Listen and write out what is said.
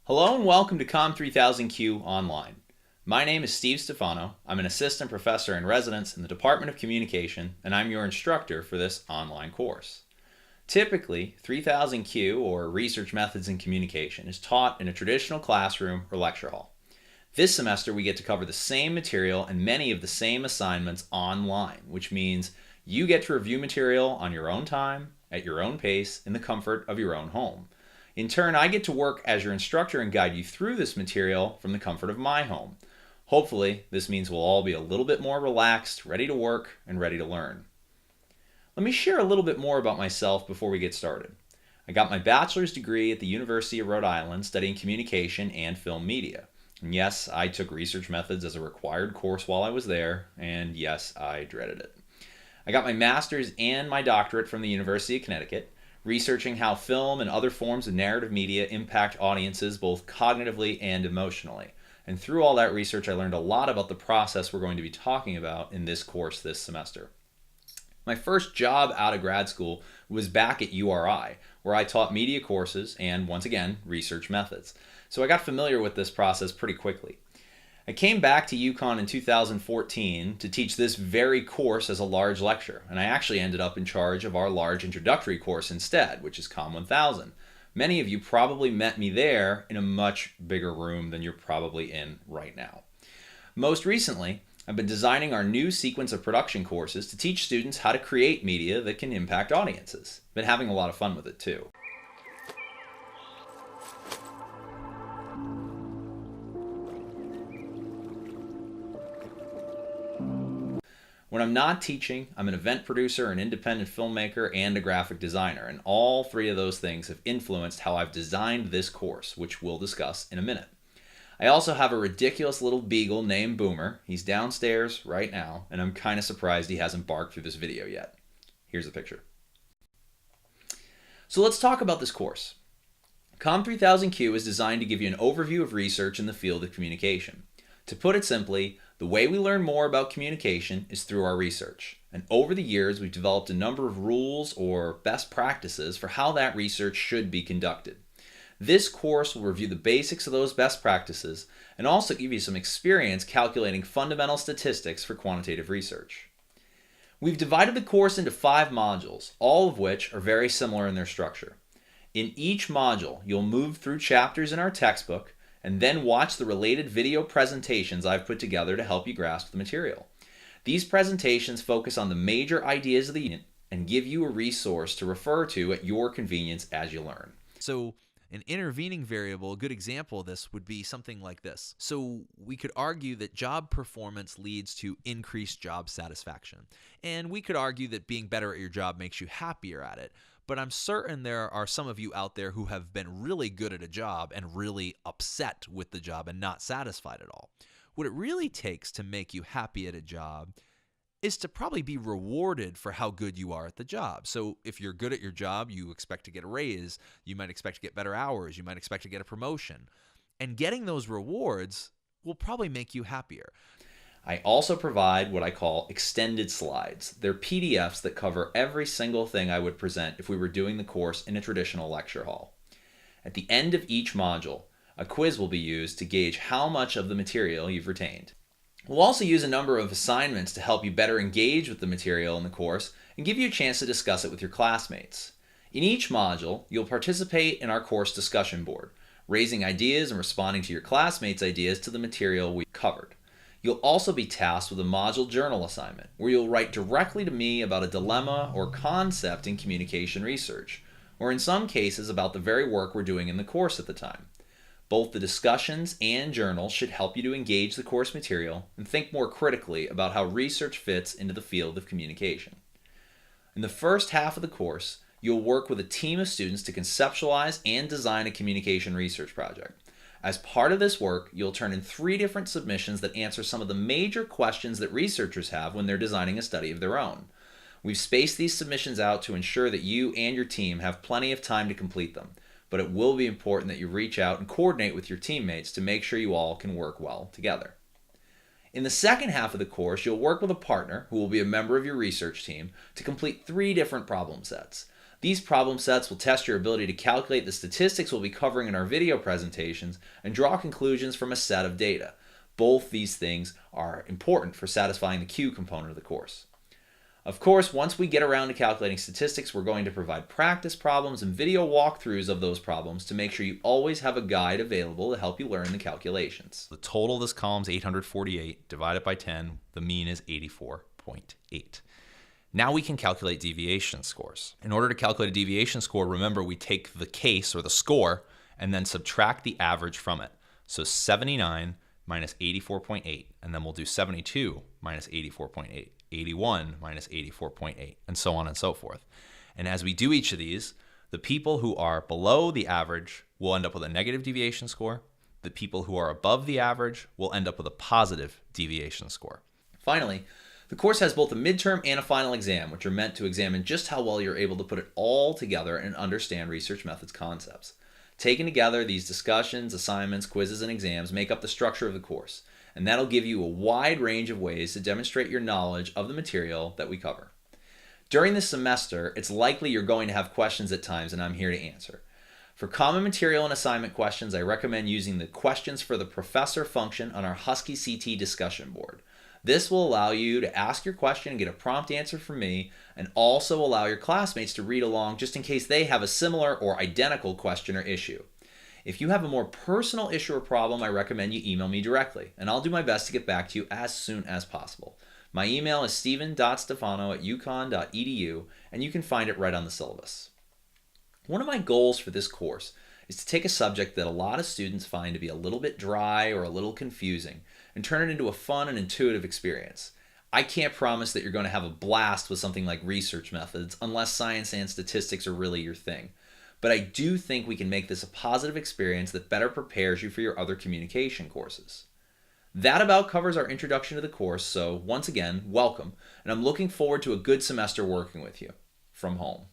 Hello and welcome to COMM 3000Q Online. My name is Steve Stefano. I'm an assistant professor in residence in the Department of Communication, and I'm your instructor for this online course. Typically, 3000Q, or Research Methods in Communication, is taught in a traditional classroom or lecture hall. This semester, we get to cover the same material and many of the same assignments online, which means you get to review material on your own time, at your own pace, in the comfort of your own home. In turn, I get to work as your instructor and guide you through this material from the comfort of my home. Hopefully, this means we'll all be a little bit more relaxed, ready to work, and ready to learn. Let me share a little bit more about myself before we get started. I got my bachelor's degree at the University of Rhode Island studying communication and film media. And yes, I took research methods as a required course while I was there, and yes, I dreaded it. I got my master's and my doctorate from the University of Connecticut, researching how film and other forms of narrative media impact audiences both cognitively and emotionally. And through all that research, I learned a lot about the process we're going to be talking about in this course this semester. My first job out of grad school was back at URI, where I taught media courses and, once again, research methods. So I got familiar with this process pretty quickly. I came back to UConn in 2014 to teach this very course as a large lecture, and I actually ended up in charge of our large introductory course instead, which is COMM 1000. Many of you probably met me there in a much bigger room than you're probably in right now. Most recently, I've been designing our new sequence of production courses to teach students how to create media that can impact audiences. Been having a lot of fun with it too. When I'm not teaching, I'm an event producer, an independent filmmaker, and a graphic designer, and all three of those things have influenced how I've designed this course, which we'll discuss in a minute. I also have a ridiculous little beagle named Boomer. He's downstairs right now, and I'm kind of surprised he hasn't barked through this video yet. Here's the picture. So let's talk about this course. COMM 3000Q is designed to give you an overview of research in the field of communication. To put it simply, the way we learn more about communication is through our research. And over the years, we've developed a number of rules or best practices for how that research should be conducted. This course will review the basics of those best practices and also give you some experience calculating fundamental statistics for quantitative research. We've divided the course into 5 modules, all of which are very similar in their structure. In each module, you'll move through chapters in our textbook and then watch the related video presentations I've put together to help you grasp the material. These presentations focus on the major ideas of the unit and give you a resource to refer to at your convenience as you learn. So an intervening variable, a good example of this would be something like this. So we could argue that job performance leads to increased job satisfaction. And we could argue that being better at your job makes you happier at it. But I'm certain there are some of you out there who have been really good at a job and really upset with the job and not satisfied at all. What it really takes to make you happy at a job is to probably be rewarded for how good you are at the job. So if you're good at your job, you expect to get a raise, you might expect to get better hours, you might expect to get a promotion. And getting those rewards will probably make you happier. I also provide what I call extended slides. They're PDFs that cover every single thing I would present if we were doing the course in a traditional lecture hall. At the end of each module, a quiz will be used to gauge how much of the material you've retained. We'll also use a number of assignments to help you better engage with the material in the course and give you a chance to discuss it with your classmates. In each module, you'll participate in our course discussion board, raising ideas and responding to your classmates' ideas to the material we covered. You'll also be tasked with a module journal assignment, where you'll write directly to me about a dilemma or concept in communication research, or in some cases about the very work we're doing in the course at the time. Both the discussions and journals should help you to engage the course material and think more critically about how research fits into the field of communication. In the first half of the course, you'll work with a team of students to conceptualize and design a communication research project. As part of this work, you'll turn in 3 different submissions that answer some of the major questions that researchers have when they're designing a study of their own. We've spaced these submissions out to ensure that you and your team have plenty of time to complete them, but it will be important that you reach out and coordinate with your teammates to make sure you all can work well together. In the second half of the course, you'll work with a partner who will be a member of your research team to complete 3 different problem sets. These problem sets will test your ability to calculate the statistics we'll be covering in our video presentations and draw conclusions from a set of data. Both these things are important for satisfying the Q component of the course. Of course, once we get around to calculating statistics, we're going to provide practice problems and video walkthroughs of those problems to make sure you always have a guide available to help you learn the calculations. The total of this column is 848. Divided by 10, the mean is 84.8. Now we can calculate deviation scores. In order to calculate a deviation score, remember we take the case or the score and then subtract the average from it. So 79 minus 84.8, and then we'll do 72 minus 84.8, 81 minus 84.8, and so on and so forth. And as we do each of these, the people who are below the average will end up with a negative deviation score. The people who are above the average will end up with a positive deviation score. Finally, the course has both a midterm and a final exam, which are meant to examine just how well you're able to put it all together and understand research methods concepts. Taken together, these discussions, assignments, quizzes, and exams make up the structure of the course, and that'll give you a wide range of ways to demonstrate your knowledge of the material that we cover. During this semester, it's likely you're going to have questions at times, and I'm here to answer. For common material and assignment questions, I recommend using the questions for the professor function on our Husky CT discussion board. This will allow you to ask your question and get a prompt answer from me, and also allow your classmates to read along just in case they have a similar or identical question or issue. If you have a more personal issue or problem, I recommend you email me directly, and I'll do my best to get back to you as soon as possible. My email is steven.stefano@uconn.edu, and you can find it right on the syllabus. One of my goals for this course is to take a subject that a lot of students find to be a little bit dry or a little confusing and turn it into a fun and intuitive experience. I can't promise that you're going to have a blast with something like research methods unless science and statistics are really your thing. But I do think we can make this a positive experience that better prepares you for your other communication courses. That about covers our introduction to the course, so once again, welcome, and I'm looking forward to a good semester working with you from home.